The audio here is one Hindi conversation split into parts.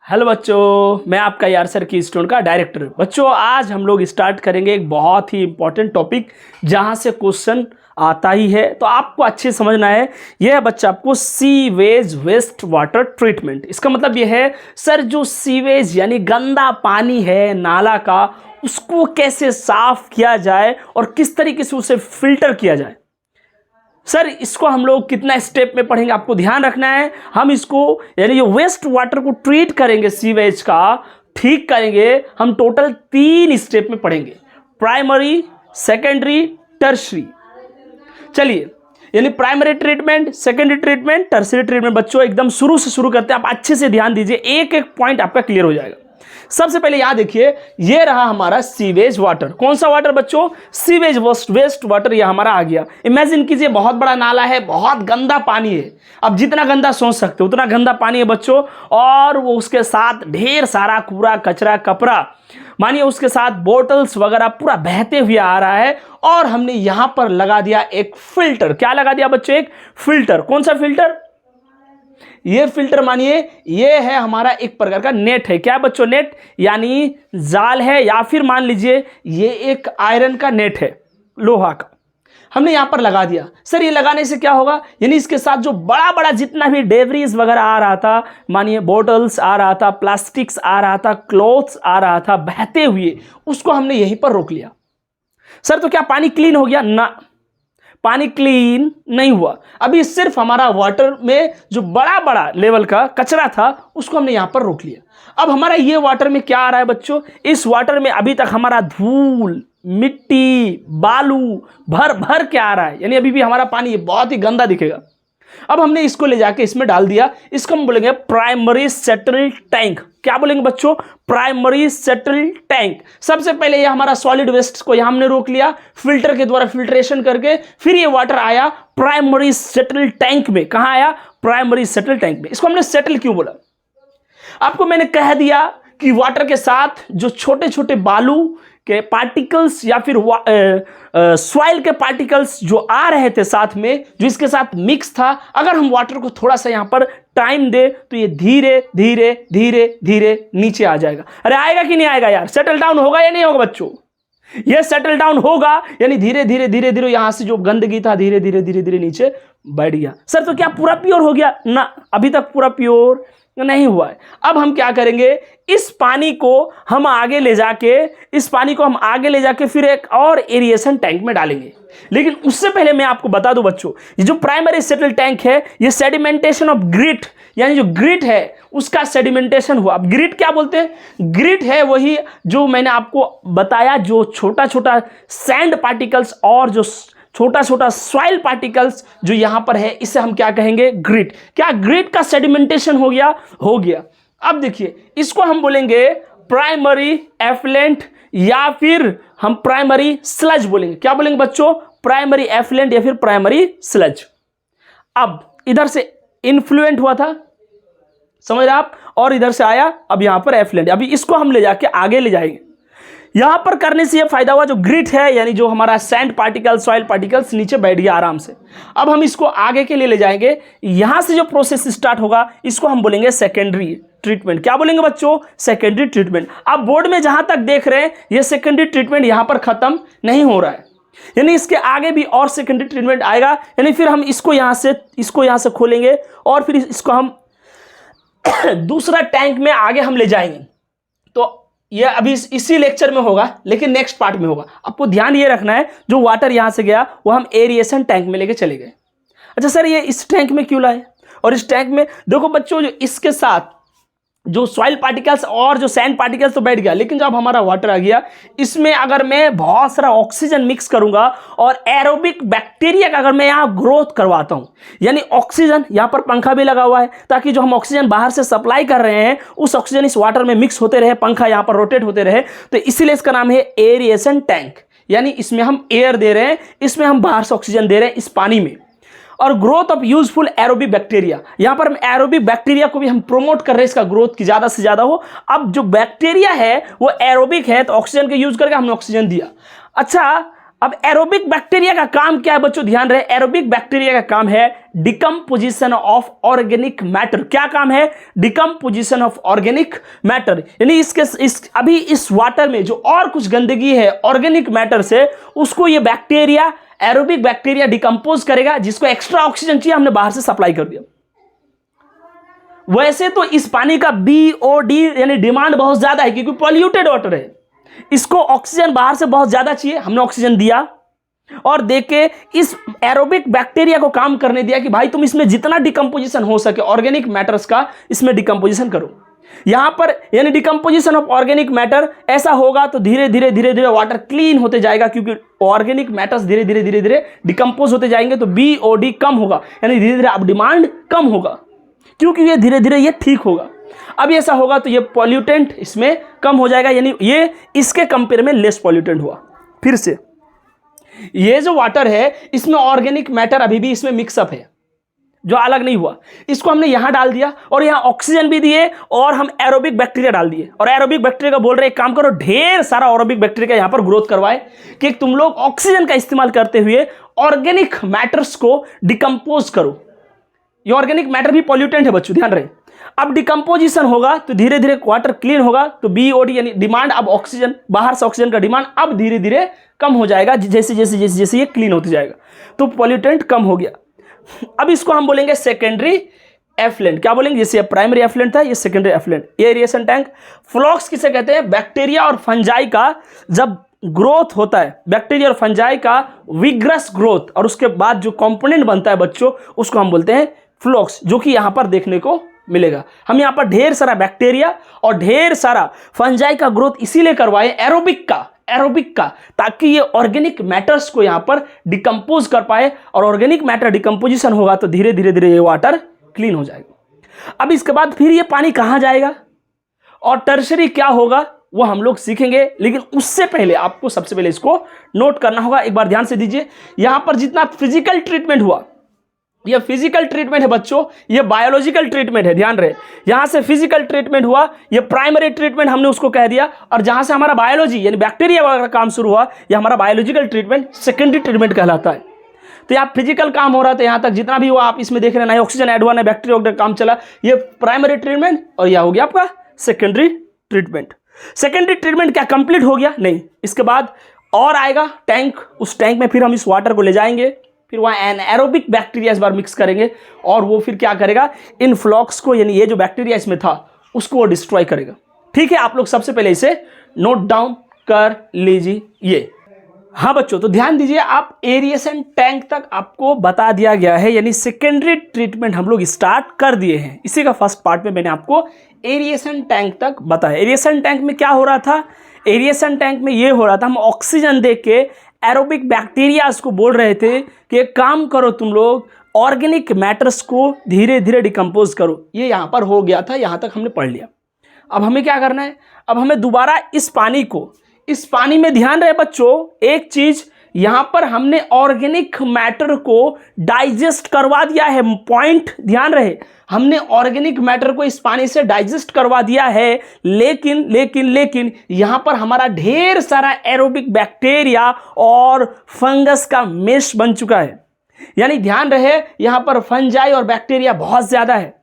हेलो बच्चों, मैं आपका यार सर की स्टूडेंट का डायरेक्टर। बच्चों, आज हम लोग स्टार्ट करेंगे एक बहुत ही इंपॉर्टेंट टॉपिक जहां से क्वेश्चन आता ही है, तो आपको अच्छे समझना है। यह है बच्चा आपको सीवेज वेस्ट वाटर ट्रीटमेंट। इसका मतलब यह है सर, जो सीवेज यानी गंदा पानी है नाला का, उसको कैसे साफ किया जाए और किस तरीके से उसे फिल्टर किया जाए। सर, इसको हम लोग कितना स्टेप में पढ़ेंगे, आपको ध्यान रखना है। हम इसको यानी जो वेस्ट वाटर को ट्रीट करेंगे, सीवेज का ठीक करेंगे, हम टोटल 3 स्टेप में पढ़ेंगे। Primary, secondary, tertiary. चलिए, यानी primary treatment, secondary treatment, tertiary treatment. बच्चों एकदम शुरू से शुरू करते हैं, आप अच्छे से ध्यान दीजिए, एक एक पॉइंट आपका क्लियर हो जाएगा। सबसे पहले यहां देखिए, ये रहा हमारा सीवेज वाटर। कौन सा वाटर बच्चों? Sewage waste water. ये हमारा आ गया। इमेजिन कीजिए, बहुत बड़ा नाला है, बहुत गंदा पानी है। अब जितना गंदा सोच सकते हो उतना गंदा पानी है बच्चों, और वो उसके साथ ढेर सारा कूड़ा कचरा कपड़ा, मानिए उसके साथ बोतल्स वगैरह पूरा बहते हुए आ रहा है। और हमने यहां पर लगा दिया एक फिल्टर। क्या लगा दिया बच्चों? एक फिल्टर। कौन सा फिल्टर? ये फिल्टर मानिए ये है हमारा एक प्रकार का नेट है। क्या बच्चों? नेट यानी जाल है, या फिर मान लीजिए ये एक आयरन का नेट है, लोहा का। हमने यहां पर लगा दिया। सर, ये लगाने से क्या होगा? यानी इसके साथ जो बड़ा बड़ा जितना भी डेब्रीज वगैरह आ रहा था, मानिए बोटल्स आ रहा था, प्लास्टिक्स आ रहा था, क्लॉथ्स आ रहा था बहते हुए, उसको हमने यहीं पर रोक लिया। सर, तो क्या पानी क्लीन हो गया? ना, पानी क्लीन नहीं हुआ। अभी सिर्फ हमारा वाटर में जो बड़ा बड़ा लेवल का कचरा था उसको हमने यहां पर रोक लिया। अब हमारा ये वाटर में क्या आ रहा है बच्चों? इस वाटर में अभी तक हमारा धूल, मिट्टी, बालू भर भर के आ रहा है, यानी अभी भी हमारा पानी बहुत ही गंदा दिखेगा। अब हमने इसको ले जाके इसमें डाल दिया। इसको हम बोलेंगे प्राइमरी सेटल टैंक। क्या बोलेंगे बच्चों? Primary settle tank. सबसे पहले ये हमारा सॉलिड वेस्ट को यहां हमने रोक लिया, फिल्टर के द्वारा फिल्ट्रेशन करके, फिर ये वाटर आया प्राइमरी सेटल टैंक में। कहां आया? प्राइमरी सेटल टैंक में। इसको हमने सेटल क्यों बोला? आपको मैंने कह दिया कि वाटर के साथ जो छोटे छोटे बालू के पार्टिकल्स या फिर सॉइल के पार्टिकल्स जो आ रहे थे साथ में, जो इसके साथ मिक्स था, अगर हम वाटर को थोड़ा सा यहां पर टाइम दे तो ये धीरे धीरे धीरे धीरे नीचे आ जाएगा। अरे आएगा कि नहीं आएगा यार? सेटल डाउन होगा या नहीं होगा बच्चों? ये सेटल डाउन होगा, यानी धीरे धीरे धीरे धीरे यहां से जो गंदगी था धीरे धीरे धीरे धीरे नीचे बैठ गया। सर, तो क्या पूरा प्योर हो गया? ना, अभी तक पूरा प्योर नहीं हुआ है। अब हम क्या करेंगे? इस पानी को हम आगे ले जाके फिर एक और एरिएशन टैंक में डालेंगे। लेकिन उससे पहले मैं आपको बता दूं बच्चों, ये जो प्राइमरी सेटल टैंक है, ये सेडिमेंटेशन ऑफ ग्रिट, यानी जो ग्रिट है उसका सेडिमेंटेशन हुआ। अब ग्रिट क्या बोलते हैं? ग्रिट है वही जो मैंने आपको बताया, जो छोटा छोटा सैंड पार्टिकल्स और जो छोटा छोटा सॉइल पार्टिकल्स जो यहां पर है, इसे हम क्या कहेंगे? ग्रिट। क्या ग्रिट का सेडिमेंटेशन हो गया? हो गया। अब देखिए, इसको हम बोलेंगे प्राइमरी एफ्लुएंट, या फिर हम प्राइमरी स्लज बोलेंगे। क्या बोलेंगे बच्चों? प्राइमरी एफ्लुएंट या फिर प्राइमरी स्लज। अब इधर से इन्फ्लुएंट हुआ था, समझ रहे आप, और इधर से आया अब यहां पर एफ्लुएंट। अभी इसको हम ले जाके आगे ले जाएंगे। यहां पर करने से यह फायदा हुआ, जो ग्रिट है यानी जो हमारा सैंड पार्टिकल्स, सॉइल पार्टिकल्स नीचे बैठ गया आराम से। अब हम इसको आगे के लिए ले जाएंगे। यहां से जो प्रोसेस स्टार्ट होगा इसको हम बोलेंगे सेकेंडरी ट्रीटमेंट। क्या बोलेंगे बच्चों? Secondary treatment. अब बोर्ड में जहां तक देख रहे हैं, यह सेकेंडरी ट्रीटमेंट यहां पर खत्म नहीं हो रहा है, यानी इसके आगे भी और सेकेंडरी ट्रीटमेंट आएगा। यानी फिर हम इसको यहां से खोलेंगे और फिर इसको हम दूसरा टैंक में आगे हम ले जाएंगे। तो ये अभी इसी लेक्चर में होगा, लेकिन नेक्स्ट पार्ट में होगा। आपको ध्यान ये रखना है, जो वाटर यहां से गया वो हम एरिएशन टैंक में लेके चले गए। अच्छा सर, ये इस टैंक में क्यों लाए? और इस टैंक में देखो बच्चों, जो इसके साथ जो सॉइल पार्टिकल्स और जो सैंड पार्टिकल्स तो बैठ गया, लेकिन जब हमारा वाटर आ गया, इसमें अगर मैं बहुत सारा ऑक्सीजन मिक्स करूंगा और एरोबिक बैक्टीरिया का अगर मैं यहाँ ग्रोथ करवाता हूं, यानी ऑक्सीजन, यहाँ पर पंखा भी लगा हुआ है ताकि जो हम ऑक्सीजन बाहर से सप्लाई कर रहे हैं उस ऑक्सीजन इस वाटर में मिक्स होते रहे, पंखा यहाँ पर रोटेट होते रहे, तो इसीलिए इसका नाम है एरिएशन टैंक। यानी इसमें हम एयर दे रहे हैं, इसमें हम बाहर से ऑक्सीजन दे रहे हैं इस पानी में। और growth of useful aerobic bacteria, यहां पर हम एरोबिक बैक्टीरिया को भी हम प्रोमोट कर रहे हैं, इसका ग्रोथ की ज्यादा से ज्यादा हो। अब जो बैक्टीरिया है वो एरोबिक है, तो ऑक्सीजन का यूज करके हमने ऑक्सीजन दिया। अच्छा, अब एरोबिक बैक्टीरिया का काम क्या है बच्चों, ध्यान रहे, एरोबिक बैक्टीरिया का काम है डिकम्पोजिशन ऑफ ऑर्गेनिक मैटर। क्या काम है? डिकम्पोजिशन ऑफ ऑर्गेनिक मैटर, यानी अभी इस वाटर में जो और कुछ गंदगी है ऑर्गेनिक मैटर से, उसको ये बैक्टीरिया, एरोबिक बैक्टीरिया डिकम्पोज करेगा, जिसको एक्स्ट्रा ऑक्सीजन चाहिए हमने बाहर से सप्लाई कर दिया। वैसे तो इस पानी का BOD यानी डिमांड बहुत ज्यादा है, क्योंकि पॉल्यूटेड वाटर है, इसको ऑक्सीजन बाहर से बहुत ज्यादा चाहिए, हमने ऑक्सीजन दिया और देके इस एरोबिक बैक्टीरिया को काम करने दिया कि भाई तुम इसमें जितना डिकम्पोजिशन हो सके ऑर्गेनिक मैटर्स का, इसमें डिकम्पोजिशन करो। यहां पर यानी डिकम्पोजिशन ऑफ ऑर्गेनिक मैटर ऐसा होगा तो धीरे धीरे वाटर क्लीन होते जाएगा, क्योंकि ऑर्गेनिक मैटर्स धीरे धीरे डिकम्पोज होते जाएंगे तो BOD कम होगा, यानी धीरे धीरे अब डिमांड कम होगा, क्योंकि ये धीरे धीरे ये ठीक होगा। अब ऐसा होगा तो ये पॉल्यूटेंट इसमें कम हो जाएगा, यानी ये इसके कंपेयर में लेस पॉल्यूटेंट हुआ। फिर से ये जो वाटर है इसमें ऑर्गेनिक मैटर अभी भी इसमें मिक्सअप है, जो अलग नहीं हुआ, इसको हमने यहां डाल दिया और यहां ऑक्सीजन भी दिए और हम एरोबिक बैक्टीरिया डाल दिए। और एरोबिक बैक्टीरिया का बोल रहे एक काम करो, ढेर सारा एरोबिक बैक्टीरिया का यहां पर ग्रोथ करवाए कि तुम लोग ऑक्सीजन का इस्तेमाल करते हुए ऑर्गेनिक मैटर्स को डिकम्पोज करो। ये ऑर्गेनिक मैटर भी पॉल्यूटेंट है बच्चों, ध्यान रहे। अब डिकम्पोजिशन होगा तो धीरे धीरे वाटर क्लीन होगा, तो BOD यानी डिमांड, अब ऑक्सीजन बाहर से ऑक्सीजन का डिमांड अब धीरे धीरे कम हो जाएगा, जैसे जैसे जैसे जैसे ये क्लीन होती जाएगा, तो पॉल्यूटेंट कम हो गया। अब इसको हम बोलेंगे सेकेंडरी एफ्लुएंट। क्या बोलेंगे? जैसे प्राइमरी एफ्लुएंट था, ये secondary effluent. Aeration tank. Flocs किसे कहते हैं? बैक्टीरिया और फंजाई का जब ग्रोथ होता है, बैक्टीरिया और फंजाई का विग्रस ग्रोथ, और उसके बाद जो कंपोनेंट बनता है बच्चों, उसको हम बोलते हैं फ्लॉक्स, जो कि यहां पर देखने को मिलेगा। हम यहां पर ढेर सारा बैक्टीरिया और ढेर सारा फंजाई का ग्रोथ इसीलिए करवाए एरोबिक का, ताकि ये ऑर्गेनिक मैटर्स को यहां पर डिकम्पोज कर पाए, और ऑर्गेनिक मैटर डिकम्पोजिशन होगा तो धीरे धीरे ये वाटर क्लीन हो जाएगा। अब इसके बाद फिर ये पानी कहां जाएगा और टर्शरी क्या होगा वो हम लोग सीखेंगे, लेकिन उससे पहले आपको सबसे पहले इसको नोट करना होगा। एक बार ध्यान से दीजिए, यहां पर जितना फिजिकल ट्रीटमेंट हुआ, ये फिजिकल ट्रीटमेंट है बच्चों, ये बायोलॉजिकल ट्रीटमेंट है, ध्यान रहे। यहां से फिजिकल ट्रीटमेंट हुआ, ये प्राइमरी ट्रीटमेंट हमने उसको कह दिया, और जहां से हमारा बायोलॉजी यानी बैक्टीरिया वगैरह का काम शुरू हुआ, ये हमारा बायोलॉजिकल ट्रीटमेंट सेकेंडरी ट्रीटमेंट कहलाता है। तो यहाँ फिजिकल काम हो रहा था, यहां तक जितना भी हुआ आप इसमें देख रहे हैं, ऑक्सीजन ऐड हुआ, ना बैक्टीरिया वगैरह काम चला, ये प्राइमरी ट्रीटमेंट, और यह हो गया आपका सेकेंडरी ट्रीटमेंट। सेकेंडरी ट्रीटमेंट क्या कंप्लीट हो गया? नहीं, इसके बाद और आएगा टैंक। उस टैंक में फिर हम इस वाटर को ले जाएंगे, फिर वहाँ एनाएरोबिक बैक्टीरिया इस बार मिक्स करेंगे, और वो फिर क्या करेगा, इन फ्लॉक्स को यानी ये जो बैक्टीरिया इसमें था उसको वो डिस्ट्रॉय करेगा। ठीक है, आप लोग सबसे पहले इसे नोट डाउन कर लीजिए। हाँ बच्चों, तो ध्यान दीजिए, आप एरिएशन टैंक तक आपको बता दिया गया है, यानी सेकेंडरी ट्रीटमेंट हम लोग स्टार्ट कर दिए हैं। इसी का फर्स्ट पार्ट में मैंने आपको एरिएशन टैंक तक बताया। एरिएशन टैंक में क्या हो रहा था? एरिएशन टैंक में ये हो रहा था, हम ऑक्सीजन दे के एरोबिक बैक्टीरियाज को बोल रहे थे कि एक काम करो तुम लोग, ऑर्गेनिक मैटर्स को धीरे धीरे डिकम्पोज करो। ये यहाँ पर हो गया था, यहाँ तक हमने पढ़ लिया। अब हमें क्या करना है? अब हमें दोबारा इस पानी में ध्यान रहे बच्चों, एक चीज यहां पर हमने ऑर्गेनिक मैटर को डाइजेस्ट करवा दिया है। पॉइंट ध्यान रहे, हमने ऑर्गेनिक मैटर को इस पानी से डाइजेस्ट करवा दिया है, लेकिन यहां पर हमारा ढेर सारा एरोबिक बैक्टीरिया और फंगस का मेश बन चुका है। यानी ध्यान रहे, यहां पर फंजाई और बैक्टीरिया बहुत ज्यादा है।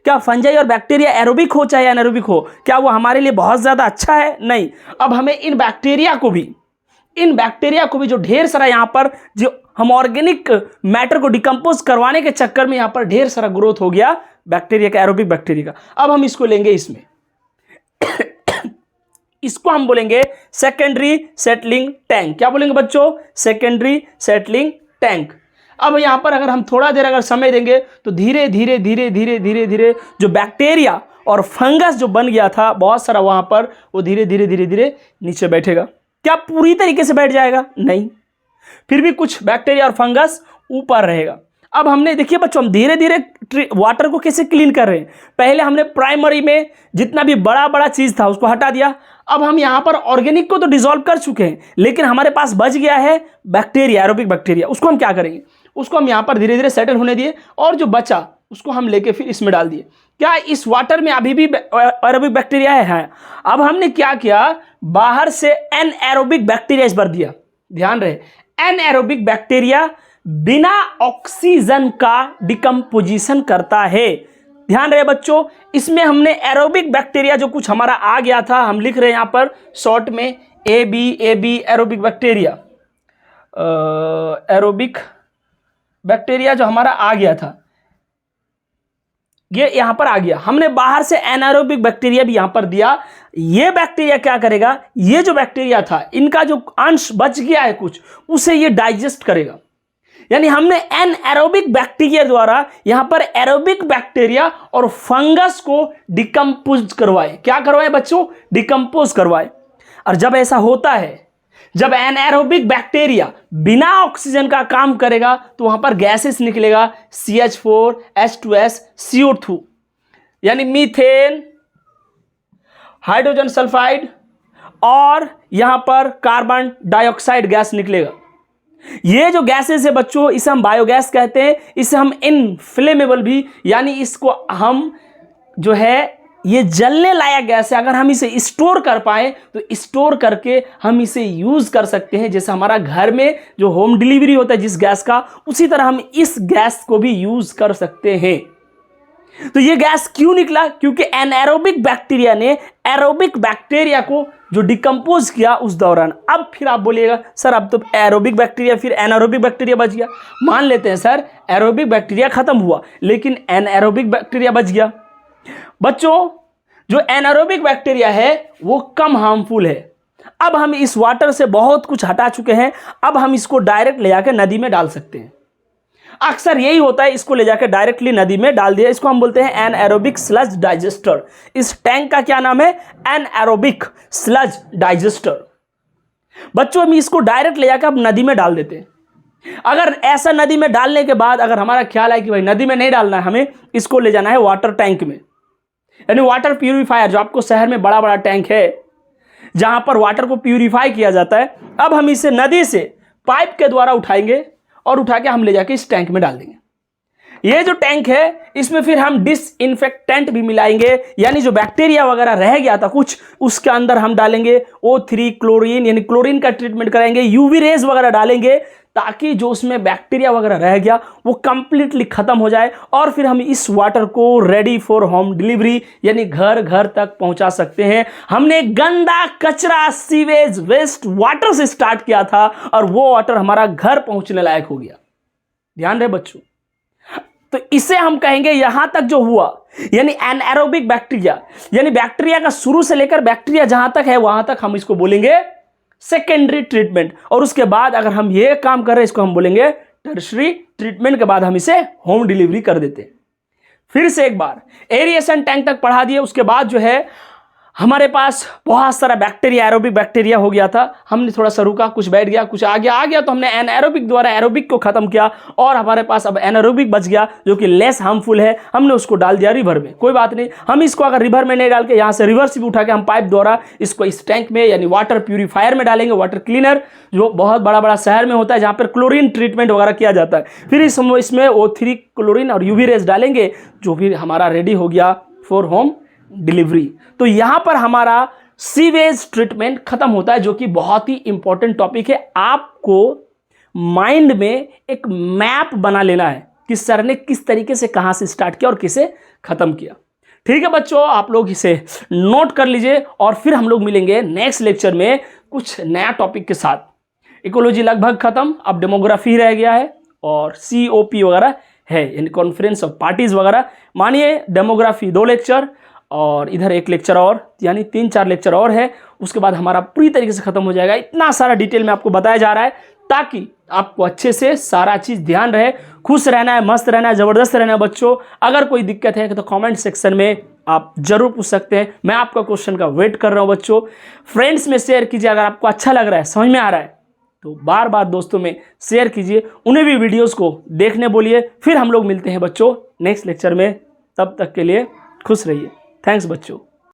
क्या फंजाई और बैक्टीरिया एरोबिक हो चाहे एनारोबिक हो, क्या वो हमारे लिए बहुत ज्यादा अच्छा है? नहीं। अब हमें इन बैक्टीरिया को भी जो ढेर सारा यहाँ पर जो हम ऑर्गेनिक मैटर को डिकम्पोज करवाने के चक्कर में यहाँ पर ढेर सारा ग्रोथ हो गया बैक्टीरिया का, एरोबिक बैक्टीरिया का। अब हम इसको लेंगे इसमें इसको हम बोलेंगे सेकेंडरी सेटलिंग टैंक। क्या बोलेंगे बच्चों? Secondary settling tank. अब यहाँ पर अगर हम थोड़ा देर अगर समय देंगे तो धीरे धीरे जो बैक्टीरिया और फंगस जो बन गया था बहुत सारा वहां पर, वो धीरे धीरे नीचे बैठेगा। क्या पूरी तरीके से बैठ जाएगा? नहीं, फिर भी कुछ बैक्टीरिया और फंगस ऊपर रहेगा। अब हमने देखिए बच्चों, हम धीरे धीरे वाटर को कैसे क्लीन कर रहे हैं। पहले हमने प्राइमरी में जितना भी बड़ा चीज था उसको हटा दिया। अब हम यहाँ पर ऑर्गेनिक को तो डिसॉल्व कर चुके हैं, लेकिन हमारे पास बच गया है बैक्टीरिया, एरोबिक बैक्टीरिया। उसको हम क्या करेंगे? उसको हम यहाँ पर धीरे धीरे सेटल होने दिए, और जो बचा उसको हम लेके फिर इसमें डाल दिए। क्या इस वाटर में अभी भी एरोबिक बैक्टीरिया है? अब हमने क्या किया, बाहर से एनाएरोबिक बैक्टीरिया इस बार दिया। ध्यान रहे, एनएरोबिक बैक्टीरिया बिना ऑक्सीजन का डिकम्पोजिशन करता है। ध्यान रहे बच्चों, इसमें हमने एरोबिक बैक्टीरिया जो कुछ हमारा आ गया था, हम लिख रहे हैं यहां पर शॉर्ट में A B aerobic bacteria, aerobic bacteria जो हमारा आ गया था ये यहां पर आ गया। हमने बाहर से एनारोबिक बैक्टीरिया भी यहां पर दिया। ये बैक्टीरिया क्या करेगा, ये जो बैक्टीरिया था इनका जो अंश बच गया है कुछ, उसे ये डाइजेस्ट करेगा। यानी हमने एनएरोबिक बैक्टीरिया द्वारा यहां पर एरोबिक बैक्टीरिया और फंगस को डिकम्पोज करवाए। क्या करवाए बच्चों, डिकम्पोज करवाए। और जब ऐसा होता है, जब एनएरोबिक बैक्टीरिया बिना ऑक्सीजन का काम करेगा तो वहां पर गैसेस निकलेगा, CH4, H2S, CO2, यानी मीथेन, हाइड्रोजन सल्फाइड और यहां पर कार्बन डाइऑक्साइड गैस निकलेगा। ये जो गैसेस है बच्चों, इसे हम बायोगैस कहते हैं। इसे हम इनफ्लेमेबल भी, यानी इसको हम जो है ये जलने लायक गैस है। अगर हम इसे स्टोर कर पाए तो स्टोर करके हम इसे यूज कर सकते हैं। जैसे हमारा घर में जो होम डिलीवरी होता है जिस गैस का, उसी तरह हम इस गैस को भी यूज कर सकते हैं। तो ये गैस क्यों निकला, क्योंकि एनएरोबिक बैक्टीरिया ने एरोबिक बैक्टीरिया को जो डिकम्पोज किया उस दौरान। अब फिर आप बोलिएगा सर अब तो एरोबिक बैक्टीरिया फिर एनारोबिक बैक्टीरिया बच गया। मान लेते हैं सर एरोबिक बैक्टीरिया खत्म हुआ लेकिन एनारोबिक बैक्टीरिया बच गया। बच्चों जो एनारोबिक बैक्टीरिया है वो कम हार्मफुल है। अब हम इस वाटर से बहुत कुछ हटा चुके हैं, अब हम इसको डायरेक्ट ले जाकर नदी में डाल सकते हैं। अक्सर यही होता है, इसको ले जाकर डायरेक्टली नदी में डाल दिया। इसको हम बोलते हैं एनएरोबिक स्लज डाइजेस्टर। इस टैंक का क्या नाम है, एनएरोबिक स्लज डाइजेस्टर। बच्चों हम इसको डायरेक्ट ले जाकर अब नदी में डाल देते हैं। अगर ऐसा नदी में डालने के बाद अगर हमारा ख्याल है कि भाई नदी में नहीं डालना है, हमें इसको ले जाना है वाटर टैंक में, यानी वाटर प्यूरिफायर, जो आपको शहर में बड़ा बड़ा टैंक है जहां पर वाटर को प्यूरिफाई किया जाता है। अब हम इसे नदी से पाइप के द्वारा उठाएंगे और उठा के हम ले जाके इस टैंक में डाल देंगे। ये जो टैंक है इसमें फिर हम डिसइंफेक्टेंट भी मिलाएंगे, यानी जो बैक्टीरिया वगैरह रह गया था कुछ उसके अंदर हम डालेंगे O3 क्लोरीन, यानी क्लोरीन का ट्रीटमेंट कराएंगे, यूवी रेज वगैरह डालेंगे ताकि जो उसमें बैक्टीरिया वगैरह रह गया वो कंप्लीटली खत्म हो जाए। और फिर हम इस वाटर को रेडी फॉर होम डिलीवरी यानी घर घर तक पहुंचा सकते हैं। हमने गंदा कचरा सीवेज वेस्ट वाटर से स्टार्ट किया था और वो वाटर हमारा घर पहुंचने लायक हो गया। ध्यान रहे बच्चों, तो इसे हम कहेंगे यहां तक जो हुआ, यानी एनएरोबिक बैक्टीरिया, यानी बैक्टीरिया का शुरू से लेकर बैक्टीरिया जहां तक है वहां तक हम इसको बोलेंगे सेकेंडरी ट्रीटमेंट। और उसके बाद अगर हम ये काम कर रहे हैं इसको हम बोलेंगे टर्शरी ट्रीटमेंट। के बाद हम इसे होम डिलीवरी कर देते हैं। फिर से एक बार एरिएशन टैंक तक पढ़ा दिए। उसके बाद जो है हमारे पास बहुत सारा बैक्टीरिया, एरोबिक बैक्टीरिया हो गया था। हमने थोड़ा सा रुका, कुछ बैठ गया, कुछ आ गया तो हमने एनारोबिक द्वारा एरोबिक को खत्म किया और हमारे पास अब एनारोबिक बच गया जो कि लेस हार्मफुल है। हमने उसको डाल दिया रिवर में। कोई बात नहीं, हम इसको अगर रिवर में नहीं डाल के यहाँ से रिवर से भी उठा के हम पाइप द्वारा इसको इस टैंक में यानी वाटर प्यूरिफायर में डालेंगे, वाटर क्लीनर जो बहुत बड़ा बड़ा शहर में होता है जहाँ पर क्लोरीन ट्रीटमेंट वगैरह किया जाता है। फिर इसमें O3 क्लोरीन और यूवी रेज डालेंगे जो फिर हमारा रेडी हो गया फॉर होम डिलीवरी। तो यहां पर हमारा सीवेज ट्रीटमेंट खत्म होता है, जो कि बहुत ही इंपॉर्टेंट टॉपिक है। आपको माइंड में एक मैप बना लेना है कि सर ने किस तरीके से कहां से स्टार्ट किया और किसे खत्म किया। ठीक है बच्चों, आप लोग इसे नोट कर लीजिए और फिर हम लोग मिलेंगे नेक्स्ट लेक्चर में कुछ नया टॉपिक के साथ। इकोलॉजी लगभग खत्म, अब डेमोग्राफी रह गया है और COP वगैरह है, यानी कॉन्फ्रेंस ऑफ पार्टीज वगैरह। मानिए डेमोग्राफी 2 लेक्चर और इधर 1 लेक्चर और, यानी 3-4 लेक्चर और है। उसके बाद हमारा पूरी तरीके से खत्म हो जाएगा। इतना सारा डिटेल में आपको बताया जा रहा है ताकि आपको अच्छे से सारा चीज ध्यान रहे। खुश रहना है, मस्त रहना है, जबरदस्त रहना है बच्चों। अगर कोई दिक्कत है तो कमेंट सेक्शन में आप जरूर पूछ सकते हैं। मैं आपका क्वेश्चन का वेट कर रहा हूं बच्चों। फ्रेंड्स में शेयर कीजिए अगर आपको अच्छा लग रहा है, समझ में आ रहा है तो बार बार दोस्तों में शेयर कीजिए, उन्हें भी वीडियोस को देखने बोलिए। फिर हम लोग मिलते हैं बच्चों नेक्स्ट लेक्चर में। तब तक के लिए खुश रहिए। थैंक्स बच्चों।